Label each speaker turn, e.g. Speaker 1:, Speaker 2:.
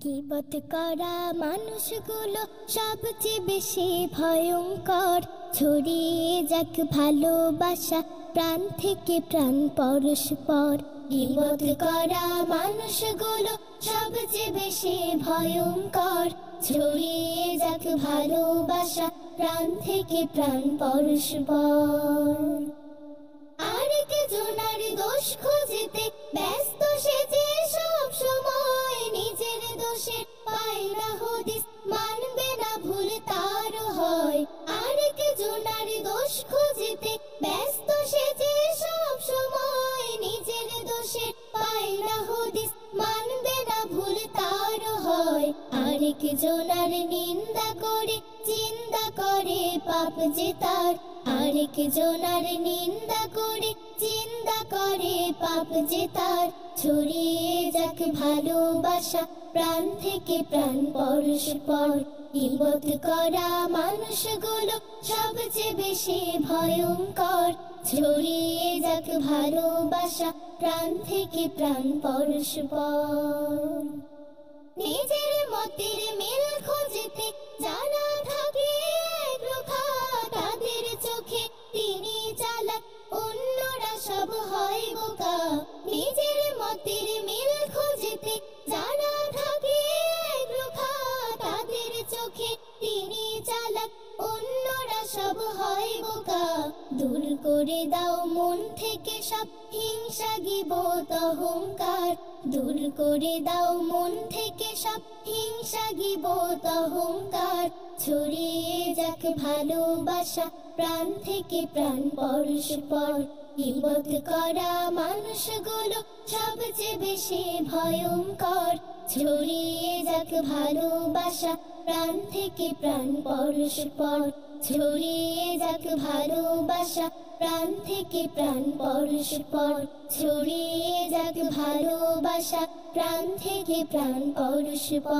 Speaker 1: গীবত করা মানুষগুলো সবচেয়ে বেশি ভয়ঙ্কর। ছড়িয়ে যাক ভালোবাসা প্রাণ থেকে প্রাণ পরস্পর। গীবত করা মানুষগুলো সবচেয়ে বেশি ভয়ঙ্কর। ছড়িয়ে যাক ভালোবাসা প্রাণ থেকে প্রাণ পরস্পর। আরেক জনার দোষ খুঁজতে ব্যস্ত সে যে সব সময়, নিজের দোষের পায় না হদিস, মানবে না ভুল তার হয়। আরেক জনার দোষ খুঁজতে ব্যস্ত সে যে সব সময়, নিজের দোষের পায় না হদিস, মানবে না ভুল তার হয়। আরেক জনার নিন্দা করে চিন্তা করে পাপ যে তার। আরেক জনার নিন্দা করে চিন্তা করে পাপ যে তার। ছড়িয়ে যাক ভালোবাসা প্রাণ থেকে প্রাণ পরস্পর। গীবত করা মানুষগুলো সবচেয়ে বেশি ভয়ঙ্কর। ছড়িয়ে যাক ভালোবাসা প্রাণ থেকে প্রাণ পরস্পর। নিজের মতের মিল খুঁজতে জানা থাকে একরোখা, তাদের চোখে তিনি চালাক, অন্যরা সব হয় বোকা। নিজের মতের মিল খুঁজতে জানা থাকে একরোখা, তাদের চোখে তিনি চালাক, অন্যরা সব হয় বোকা। দূর করে দাও মন থেকে সব হিংসা গীবত অহংকার। দূর করে দাও মন থেকে সব হিংসা গীবত অহংকার। ছড়িয়ে যাক ভালোবাসা প্রাণ থেকে প্রাণ পরস্পর। গীবত করা মানুষগুলো সবচেয়ে বেশি ভয়ঙ্কর। ছড়িয়ে যাক ভালোবাসা প্রাণ থেকে প্রাণ পরস্পর। ছড়িয়ে যাক ভালোবাসা প্রাণ থেকে প্রাণ পরস্পর। ছড়িয়ে যাক ভালোবাসা প্রাণ থেকে প্রাণ পরস্পর।